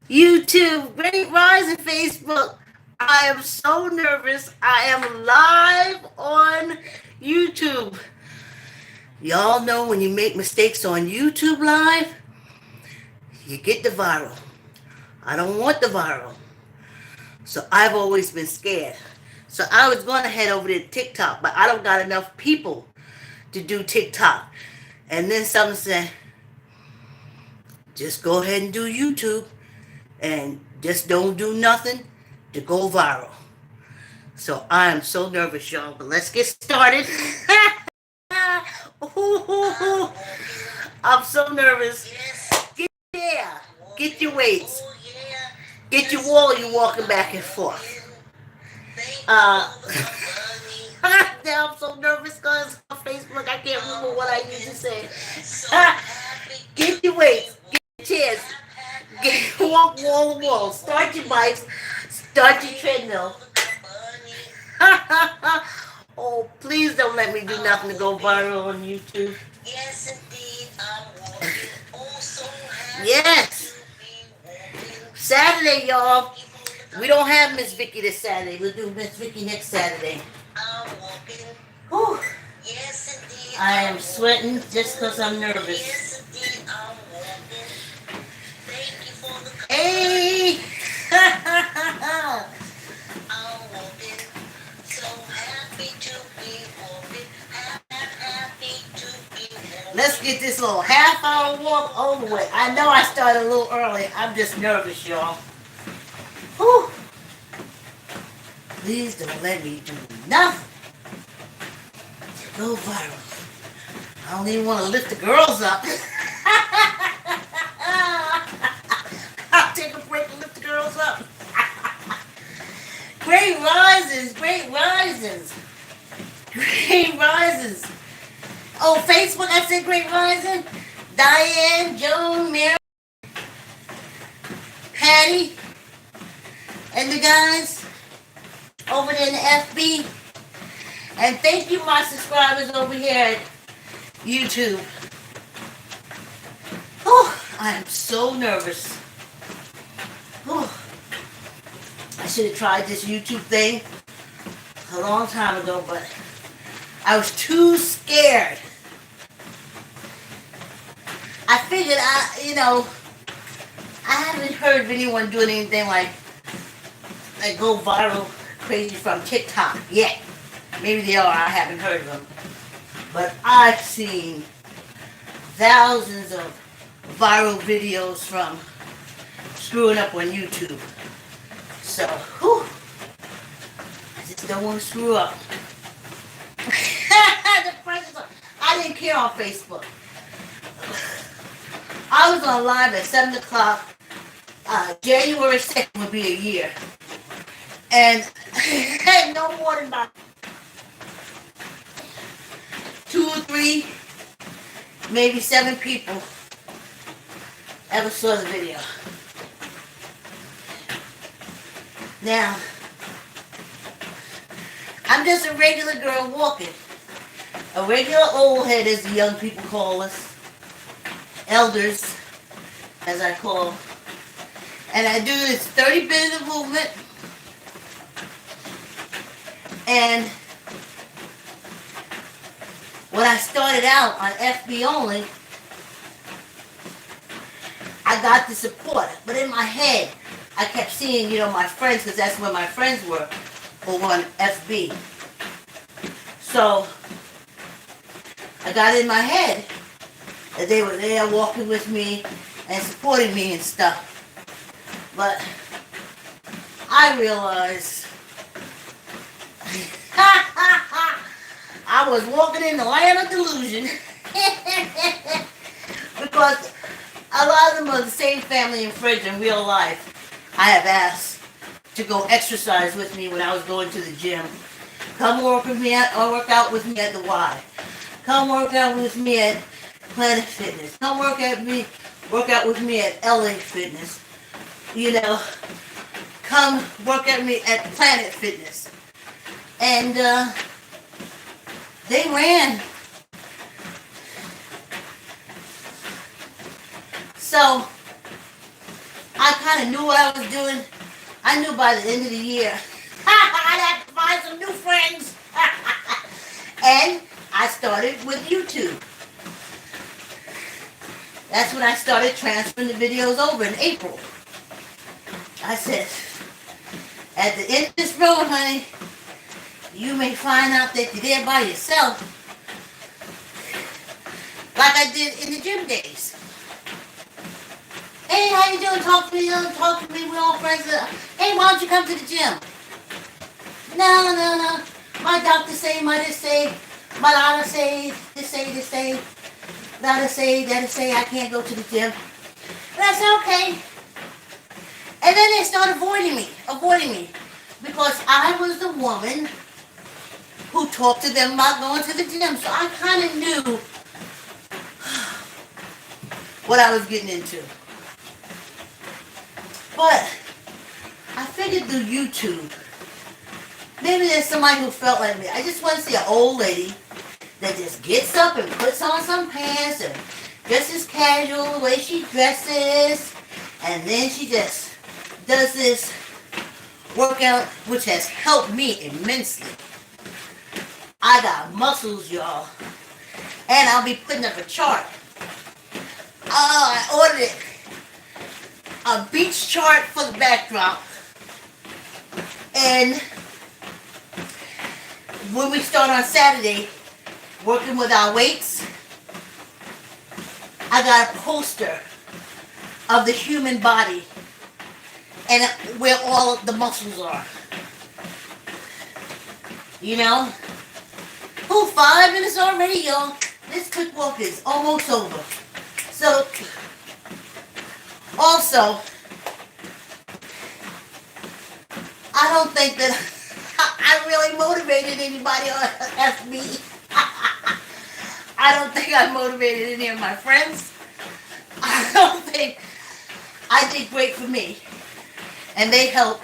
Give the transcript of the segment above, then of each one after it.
YouTube, Great Rise and Facebook. I am so nervous. I am live on YouTube. Y'all know when you make mistakes on YouTube Live, you get the viral. I don't want the viral. So I've always been scared. So I was going to head over to TikTok, but I don't got enough people to do TikTok. And then someone said, just go ahead and do YouTube and just don't do nothing to go viral. So I am so nervous, y'all. But let's get started. I'm so nervous. Get there. Get your weights. Get your wall. You're walking back and forth. Uh, now I'm so nervous because on Facebook I can't remember what I used to say. Get your weights. Get your chairs. Walk wall to wall. Start your bikes. Start your treadmill. Oh, please don't let me do nothing to go viral on YouTube. Yes, indeed, I'm walking. Oh, so happy. Yes. Saturday, y'all. We don't have Miss Vicky this Saturday. We'll do Miss Vicky next Saturday. I'm walking. Whew. Yes, indeed. I am sweating just because I'm nervous. Yes, indeed, I'm walking. Thank you for the call. Hey! I'm walking. So happy to be walking. Happy to be walking. Let's get this little half-hour walk over with. I know I started a little early. I'm just nervous, y'all. Whew. Please don't let me do nothing to go viral. I don't even want to lift the girls up. I'll take a break and lift the girls up. Great rises, great rises, great rises. Oh, Facebook, I said great rising. Diane, Joan, Mary, Patty, and the guys over there in the FB. And thank you, my subscribers over here at YouTube. Oh, I am so nervous. Oh, I should have tried this YouTube thing a long time ago, but I was too scared. I figured I haven't heard of anyone doing anything like go viral crazy from TikTok yet. Maybe they are, I haven't heard of them. But I've seen thousands of viral videos from screwing up on YouTube. So, whew, I just don't want to screw up. I didn't care on Facebook. I was on live at 7 o'clock. January 2nd would be a year. And had no more than about 2 or 3, maybe 7 people ever saw the video. Now, I'm just a regular girl walking. A regular old head, as the young people call us. Elders, as I call them. And I do this 30 minutes of movement. And when I started out on FB only, I got the support. But in my head, I kept seeing, my friends, because that's where my friends were on FB. So I got in my head that they were there walking with me and supporting me and stuff. But I realized I was walking in the land of delusion because a lot of them are the same family and friends in real life. I have asked to go exercise with me when I was going to the gym. Come work out with me at the Y. Come work out with me at Planet Fitness. Come work out with me at LA Fitness. Come work at me at Planet Fitness. And they ran. So I kind of knew what I was doing. I knew by the end of the year I'd have to find some new friends. And I started with YouTube. That's when I started transferring the videos over in April. I said, at the end of this road, honey, you may find out that you're there by yourself, like I did in the gym days. Hey, how you doing? Talk to me, talk to me. We're all friends. Hey, why don't you come to the gym? No. My doctor say, my this say, my daughter say, this say, that say, I can't go to the gym. And I said, okay. And then they started avoiding me. Because I was the woman who talked to them about going to the gym. So I kind of knew what I was getting into. But I figured through YouTube, maybe there's somebody who felt like me. I just want to see an old lady that just gets up and puts on some pants and dresses casual the way she dresses, and then she just does this workout, which has helped me immensely. I got muscles, y'all, and I'll be putting up a chart. I ordered a beach chart for the backdrop, and when we start on Saturday working with our weights, I got a poster of the human body and where all of the muscles are. You know? Oh, 5 minutes already, y'all. This quick walk is almost over. So, also, I don't think that I really motivated anybody on FB. I don't think I motivated any of my friends. I don't think I did great for me. And they helped.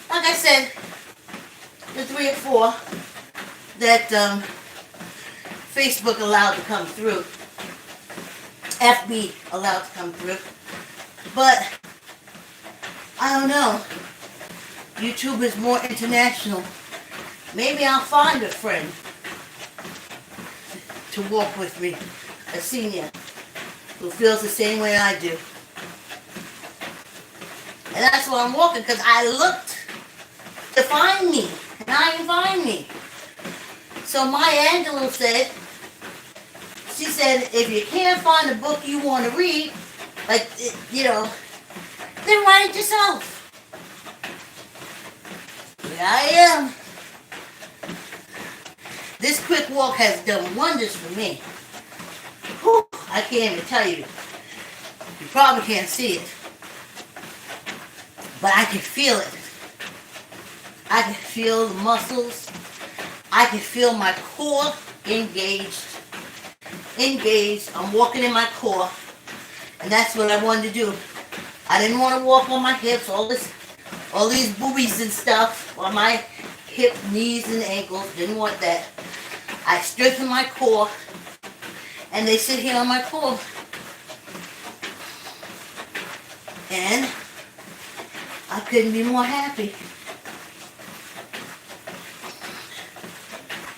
Like I said, the 3 or 4 that Facebook allowed to come through. FB allowed to come through. But, I don't know. YouTube is more international. Maybe I'll find a friend to walk with me, a senior, who feels the same way I do. And that's why I'm walking, because I looked to find me, and I didn't find me. So Maya Angelou said, she said, if you can't find a book you want to read, like, you know, then write it yourself. Here I am. This quick walk has done wonders for me. Whew, I can't even tell you. You probably can't see it. But I can feel it. I can feel the muscles. I can feel my core engaged. I'm walking in my core. And that's what I wanted to do. I didn't want to walk on my hips, all these boobies and stuff on my hip, knees, and ankles. Didn't want that. I strengthen my core, and they sit here on my core. And I couldn't be more happy.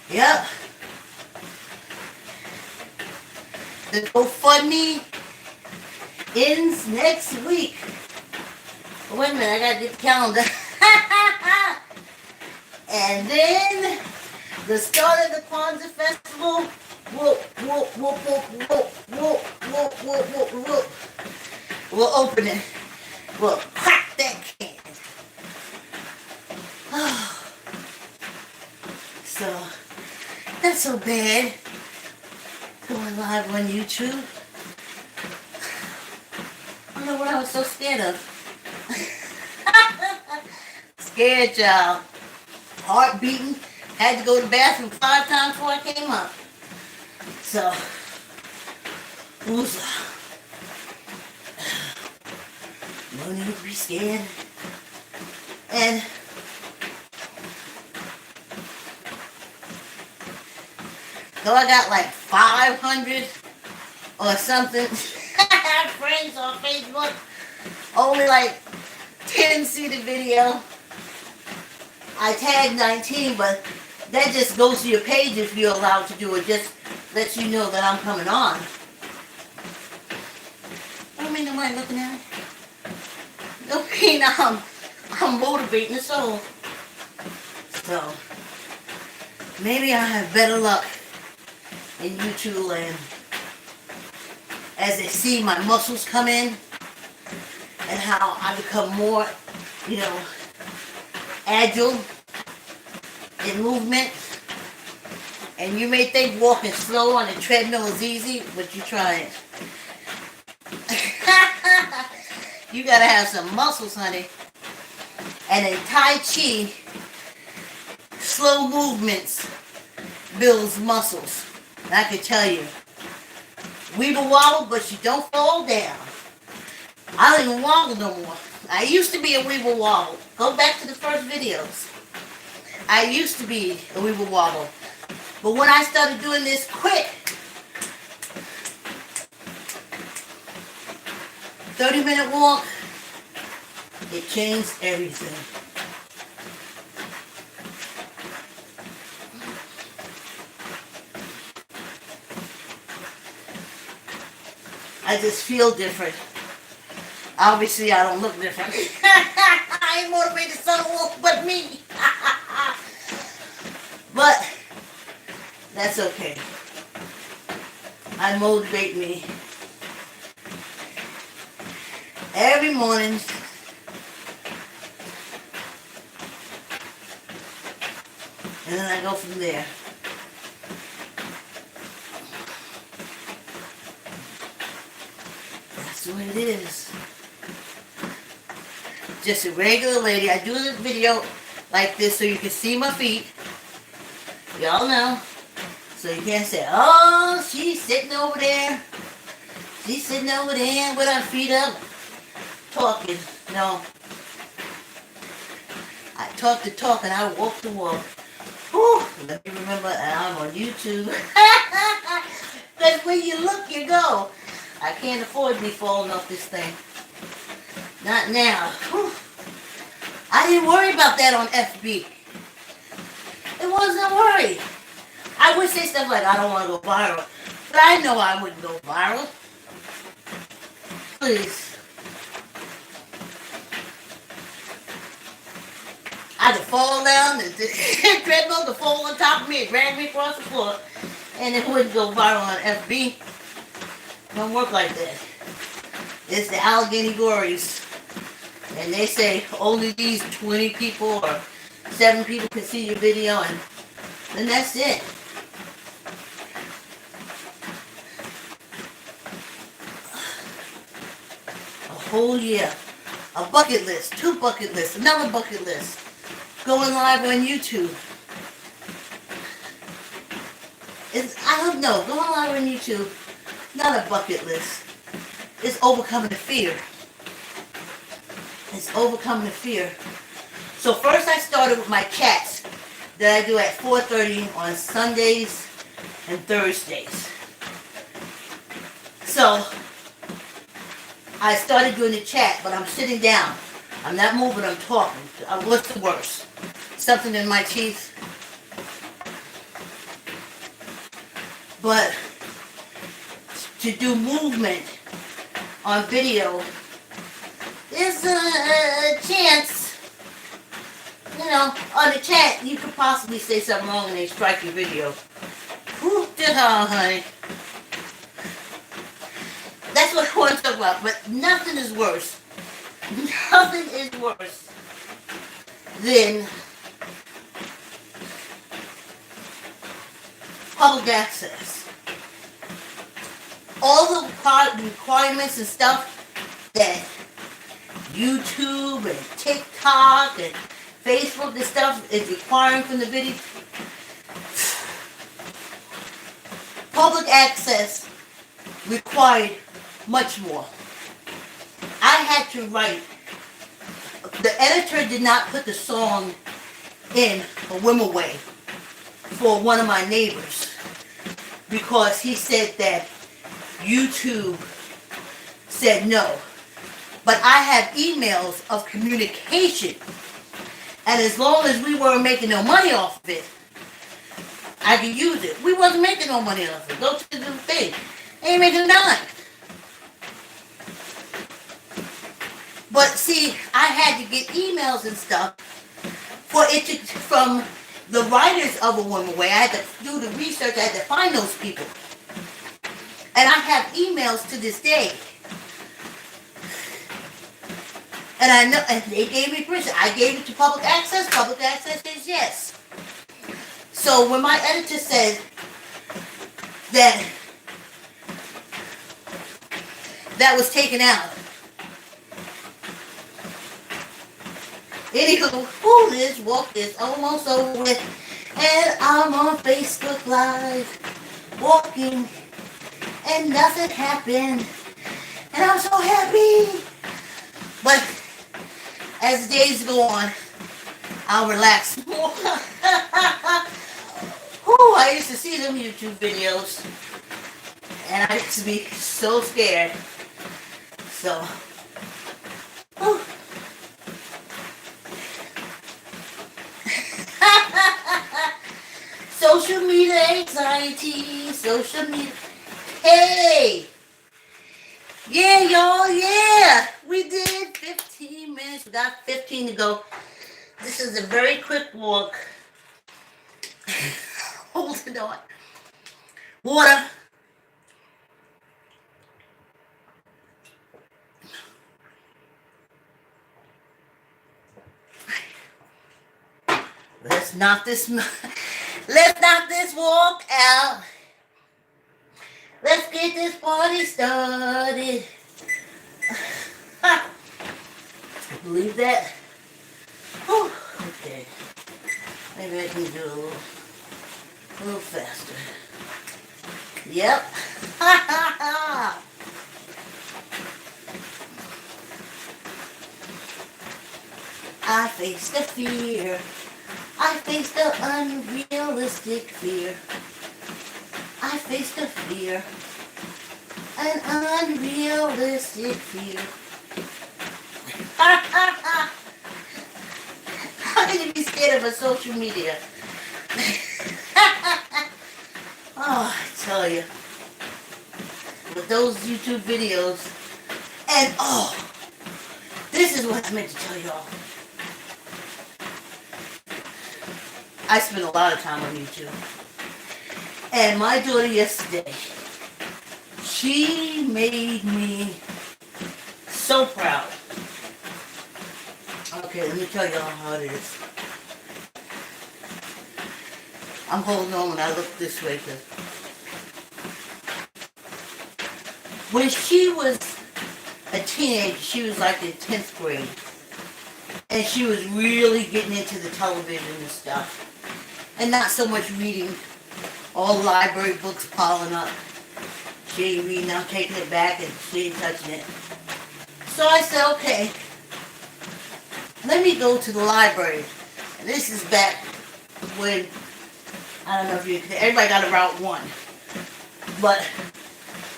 Yep. The GoFundMe ends next week. Wait a minute, I gotta get the calendar. And then the start of the Kwanzaa Festival. Whoop, whoop, whoop, whoop, whoop, whoop, whoop, whoop, whoop, whoop. We'll open it. We'll crack that can. So, not so bad. Going live on YouTube. I don't know what I was so scared of. Scared, y'all. Heart beating. Had to go to the bathroom 5 times before I came up. So, who's no need to be scared. And though I got like 500 or something friends on Facebook, only like 10 see the video. I tagged 19, but that just goes to your page if you're allowed to do it. Just lets you know that I'm coming on. Don't mean nobody looking at it. Don't mean I'm motivating the soul. So, maybe I have better luck in YouTube land as they see my muscles come in and how I become more, agile in movement. And you may think walking slow on a treadmill is easy, but you try it. You gotta have some muscles, honey. And in Tai Chi, slow movements builds muscles. And I can tell you, weeble wobble, but you don't fall down. I don't even wobble no more. I used to be a weeble wobble. Go back to the first videos. I used to be a weeble wobble. But when I started doing this quick, 30-minute walk, it changed everything. I just feel different. Obviously, I don't look different. I ain't motivated someone but me. But that's okay. I motivate me every morning. And then I go from there. That's the way it is. Just a regular lady. I do the video like this so you can see my feet. Y'all know. So you can't say, oh, she's sitting over there. She's sitting over there with her feet up talking. No. I talk the talk and I walk the walk. Whew, let me remember I'm on YouTube. Because when you look, you go. I can't afford to be falling off this thing. Not now. Whew. I didn't worry about that on FB. It wasn't a worry. I would say stuff like, I don't want to go viral. But I know I wouldn't go viral. Please. I could fall down, the treadmill could fall on top of me and drag me across the floor, and it wouldn't go viral on FB. Don't work like that. It's the Allegheny Glories. And they say only these 20 people or 7 people can see your video, and then that's it. A whole year. A bucket list, 2 bucket lists, another bucket list. Going live on YouTube. I don't know, going live on YouTube, not a bucket list. It's overcoming the fear. It's overcoming the fear. So first I started with my chats that I do at 4:30 on Sundays and Thursdays. So I started doing the chat, but I'm sitting down. I'm not moving, I'm talking. What's the worst? Something in my teeth. But to do movement on video, there's a chance, on the chat, you could possibly say something wrong and they strike your video. Whew, honey. That's what I want to talk about, but nothing is worse. Nothing is worse than public access. All the requirements and stuff that YouTube and TikTok and Facebook and stuff is requiring from the video. Public access required much more. I had to write. The editor did not put the song in a Wimaway for one of my neighbors because he said that YouTube said no. But I have emails of communication. And as long as we weren't making no money off of it, I could use it. We wasn't making no money off of it. Go to the thing. Ain't making a dime. But see, I had to get emails and stuff for it to, from the writers of A Woman Way. I had to do the research. I had to find those people. And I have emails to this day. And I know, and they gave me permission. I gave it to public access. Public access says yes. So when my editor said that that was taken out, anywho, this walk is almost over with, and I'm on Facebook Live, walking, and nothing happened, and I'm so happy. But as the days go on, I'll relax more. Whew, I used to see them YouTube videos, and I used to be so scared. So, whew. Social media anxiety, social media. Hey! Yeah, y'all, yeah! We did 15 minutes. We got 15 to go. This is a very quick walk. Hold it on. Water. Let's knock this walk out. Let's get this party started. Believe that? Whew. Okay. Maybe I can do a little faster. Yep. I face the fear. I face the unrealistic fear. I face the fear. An unrealistic fear. How can you be scared of a social media? Oh, I tell you. With those YouTube videos. And oh, this is what I meant to tell y'all. I spend a lot of time on YouTube. And my daughter yesterday, she made me so proud. Okay, let me tell y'all how it is. I'm holding on when I look this way because when she was a teenager, she was like in 10th grade. And she was really getting into the television and stuff. And not so much reading. All library books piling up. She ain't reading, I'm taking it back, and she ain't touching it. So I said, okay, let me go to the library. And this is back when, I don't know if you, everybody got a Route 1. But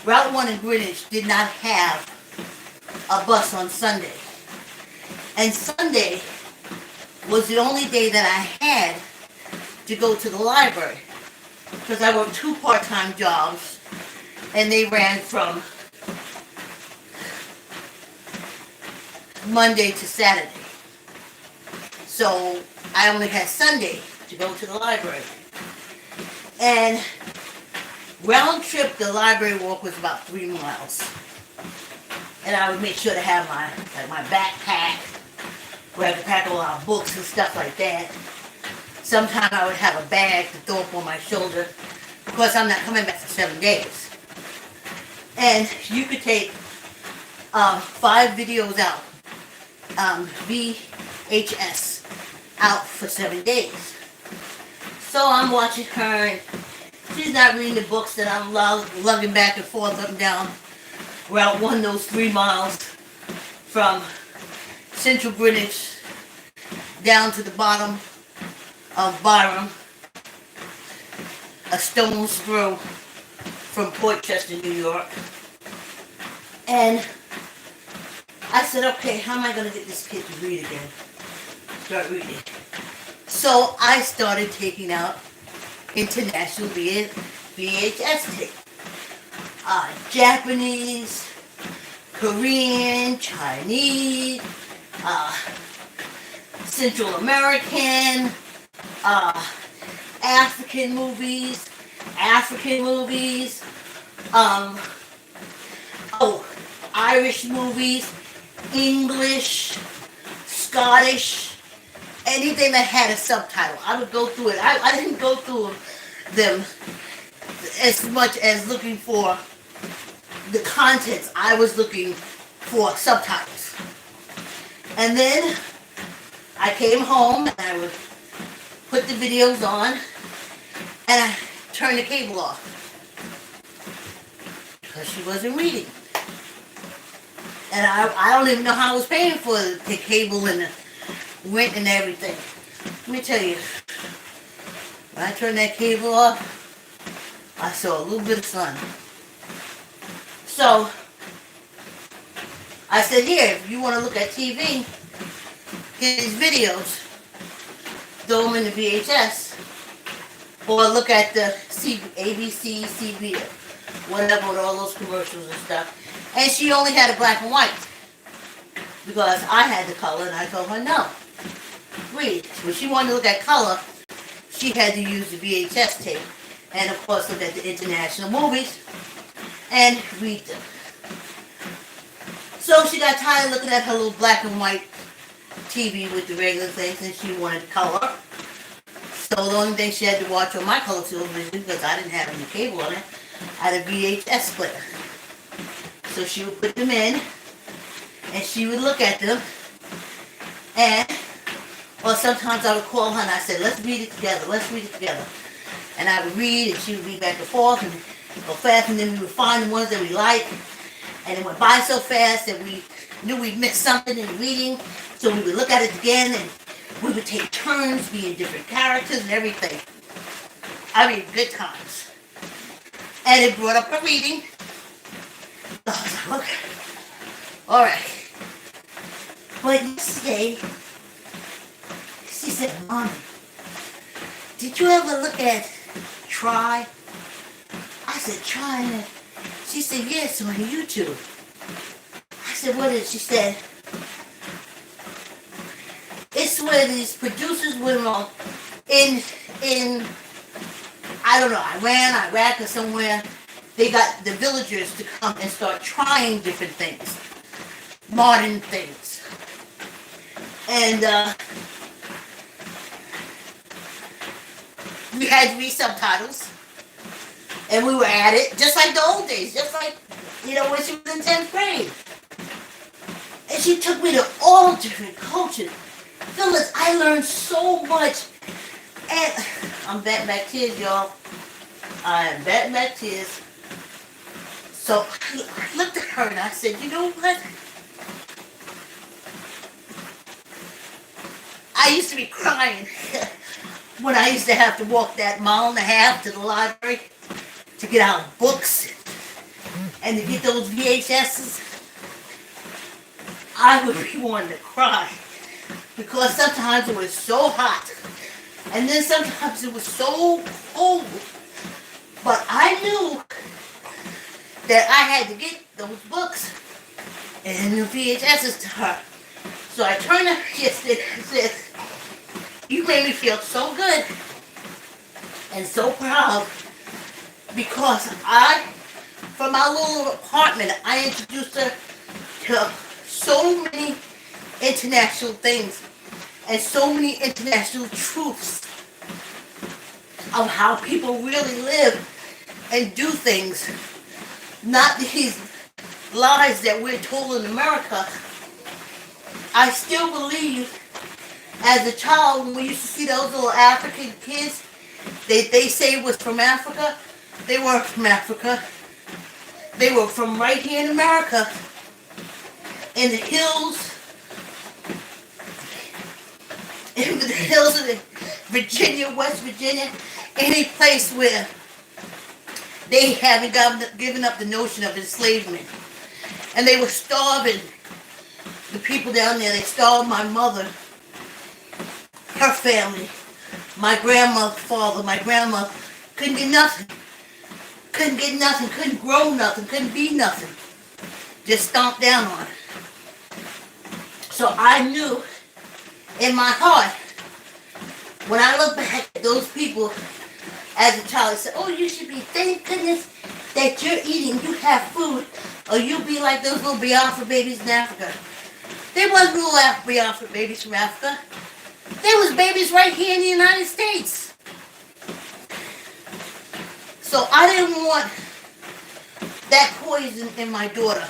Route 1 in Greenwich did not have a bus on Sunday. And Sunday was the only day that I had to go to the library. Because I worked 2 part-time jobs, and they ran from Monday to Saturday. So I only had Sunday to go to the library. And round trip, the library walk was about 3 miles. And I would make sure to have my backpack, where I could pack a lot of books and stuff like that. Sometimes I would have a bag to throw up on my shoulder because I'm not coming back for 7 days. And you could take 5 videos out, VHS, out for 7 days. So I'm watching her, and she's not reading the books that I'm lugging back and forth up and down Route 1, those 3 miles from Central Greenwich down to the bottom of Byram, a stone's throw from Port Chester, New York. And I said, okay, how am I going to get this kid to read again? Start reading. So I started taking out international VHS tape. Japanese, Korean, Chinese, Central American, African movies, Irish movies, English, Scottish, anything that had a subtitle. I would go through it. I didn't go through them as much as looking for the contents. I was looking for subtitles. And then I came home and I would put the videos on and I turned the cable off because she wasn't reading. And I don't even know how I was paying for the cable and the rent and everything. Let me tell you, when I turned that cable off, I saw a little bit of sun. So I said, here, if you want to look at TV, get these videos, throw them in the VHS, or look at the ABC, CBS, whatever, with all those commercials and stuff. And she only had a black and white because I had the color, and I told her no. Read. When she wanted to look at color, she had to use the VHS tape, and of course look at the international movies and read them. So she got tired of looking at her little black and white TV with the regular things, and she wanted color. So the only thing she had to watch on my color television, because I didn't have any cable on it, I had a VHS player. So she would put them in, and she would look at them, and, or sometimes I would call her and I said, let's read it together. And I would read, and she would read back and forth, and go fast, and then we would find the ones that we liked, and it went by so fast that we knew we'd missed something in reading, so we would look at it again, and we would take turns being different characters and everything. I mean, good times. And it brought up her reading. So I was like, okay, all right. But yesterday, she said, Mommy, did you ever look at Try? I said, Try? She said, yes, on YouTube. I said, what is it? She said, it's where these producers went on in I don't know, Iran, Iraq, or somewhere. They got the villagers to come and start trying different things, modern things. And we had to read subtitles, and we were at it just like the old days, just like, when she was in 10th grade. And she took me to all different cultures. Phyllis, I learned so much. And I'm batting back tears, y'all. I am batting back tears. So I looked at her and I said, you know what? I used to be crying when I used to have to walk that mile and a half to the library to get out books and to get those VHSs. I would be wanting to cry because sometimes it was so hot and then sometimes it was so cold. But I knew that I had to get those books and the VHSs to her. So I turned her yesterday and said, you made me feel so good and so proud because from our little apartment, I introduced her to so many international things and so many international truths of how people really live and do things. Not these lies that we're told in America. I still believe, as a child, when we used to see those little African kids, they say was from Africa. They weren't from Africa. They were from right here in America, in the hills of Virginia, West Virginia, any place where they haven't given up the notion of enslavement. And they were starving The people down there, they starved my mother, her family, my grandmother, father, my grandma couldn't get nothing. Couldn't get nothing, couldn't grow nothing, couldn't be nothing. Just stomped down on it. So I knew in my heart, when I look back at those people as a child, I said, oh, you should be, thank goodness that you're eating, you have food, or you'll be like those little Biafra babies in Africa. There wasn't little Biafra babies from Africa. There was babies right here in the United States. So I didn't want that poison in my daughter.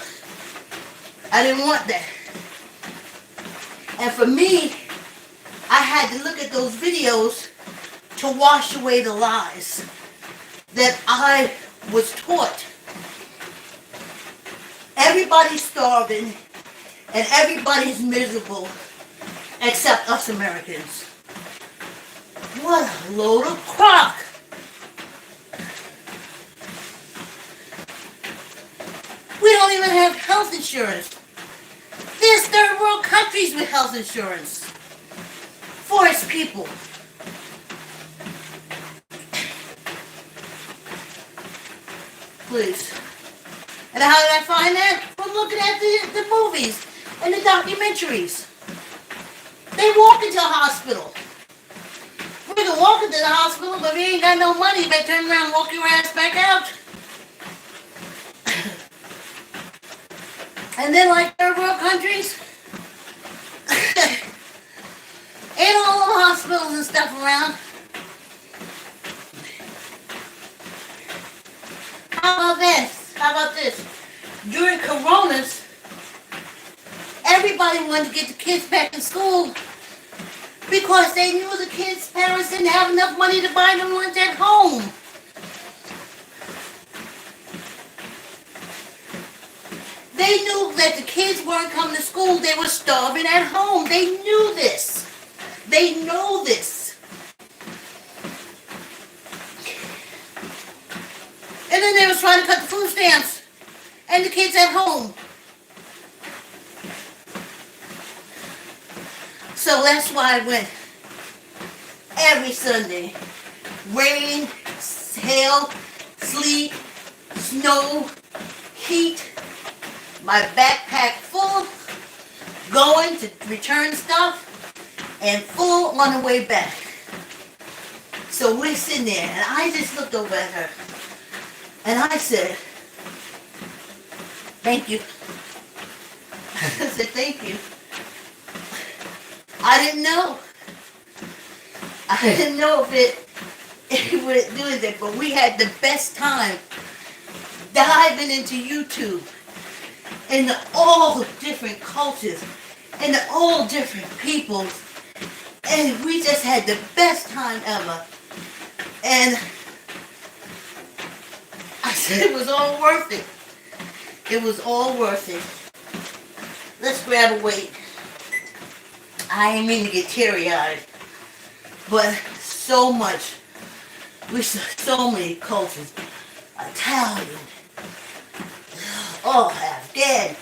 I didn't want that. And for me, I had to look at those videos to wash away the lies that I was taught. Everybody's starving and everybody's miserable except us Americans. What a load of crock. We don't even have health insurance. There's third world countries with health insurance for its people. Please. And how did I find that? From looking at the movies and the documentaries. They walk into a hospital. We can walk into the hospital, but we ain't got no money. They turn around and walk your ass back out. And then like third world countries, ain't all the hospitals and stuff around. How about this? How about this? During Coronas, everybody wanted to get the kids back in school because they knew the kids' parents didn't have enough money to buy them lunch at home. They knew that the kids weren't coming to school. They were starving at home. They knew this. They know this. And then they were trying to cut the food stamps and the kids at home. So that's why I went every Sunday. Rain, hail, sleet, snow, heat. My backpack full, going to return stuff, and full on the way back. So we're sitting there, and I just looked over at her, and I said, thank you. I said, thank you. I didn't know. I didn't know if it would do it, but we had the best time diving into YouTube. And all different cultures, and all different peoples, and we just had the best time ever. And I said it was all worth it. It was all worth it. Let's grab a weight. I ain't mean to get teary-eyed, but so much. We saw so many cultures. Italian. Oh, Afghan,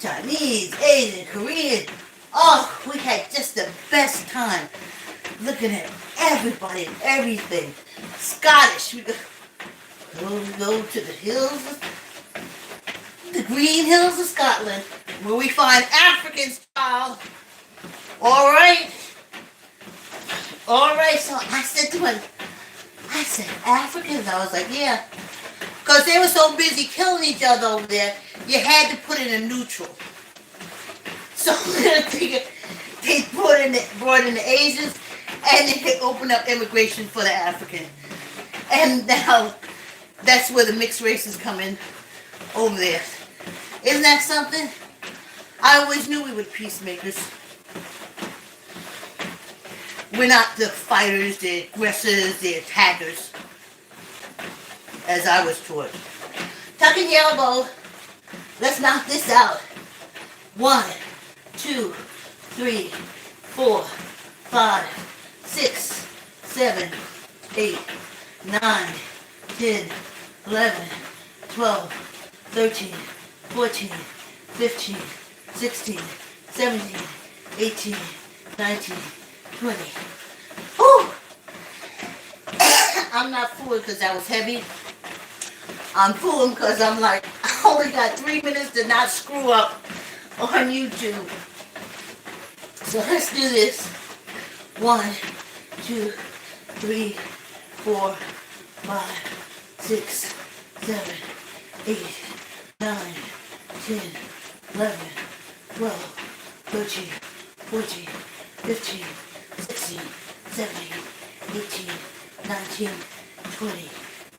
Chinese, Asian, Korean. Oh, we had just the best time looking at everybody and everything. Scottish, we go to the hills, the green hills of Scotland, where we find Africans, child. All right, so I said to him, Africans? I was like, yeah. Because they were so busy killing each other over there, you had to put it in neutral. So they brought in the Asians, and they opened up immigration for the African. And now that's where the mixed races come in over there. Isn't that something? I always knew we were peacemakers. We're not the fighters, the aggressors, the attackers, as I was taught. Tuck in your elbow. Let's knock this out. 1, 2, 3, 4, 5, 6, 7, 8, 9, 10, 11, 12, 13, 14, 15, 16, 17, 18, 19, 20. Whew. I'm not fooling because that was heavy. I'm fooling because I'm like, I only got 3 minutes to not screw up on YouTube. So let's do this. 1, 2, 3, 4, 5, 6, 7, 8, 9, 10, 11, 12, 13, 14, 15, 16, 17, 18, 19, 20.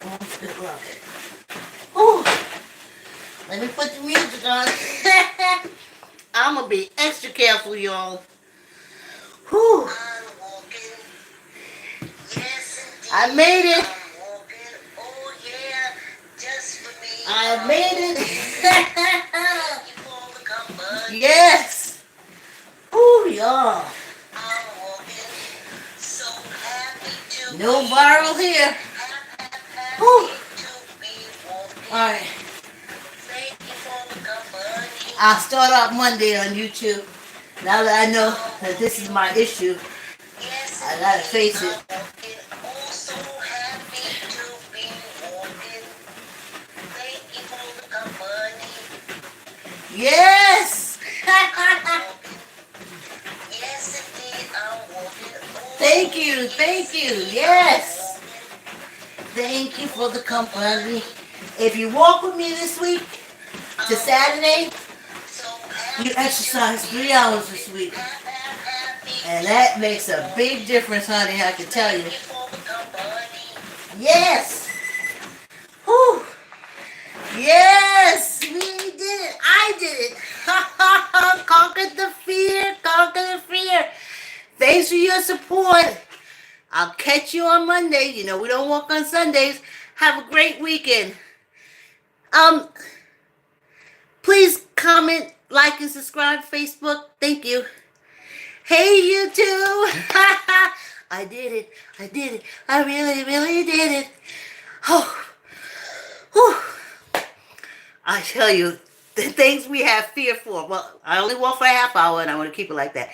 Almost good luck. Ooh. Let me put the music on. I'm going to be extra careful, y'all. Whew. I made it. I made it. Yes. Ooh, y'all. No viral here. Ooh. All right. I'll start out Monday on YouTube. Now that I know that this is my issue, I gotta face it. Yes! Thank you, yes! Thank you for the company. If you walk with me this week to Saturday, you exercise 3 hours this week. And that makes a big difference, honey, I can tell you. Yes! Whew! Yes! We did it! I did it! Conquered the fear! Conquer the fear! Thanks for your support. I'll catch you on Monday. You know, we don't work on Sundays. Have a great weekend. Please comment, like, and subscribe to Facebook. Thank you. Hey, YouTube. I did it. I did it. I really, really did it. Oh. Whew. I tell you, the things we have fear for. Well, I only walk for a half hour, and I want to keep it like that.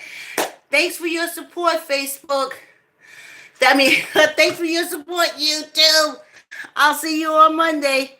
Thanks for your support, Facebook. Thanks for your support, YouTube. I'll see you on Monday.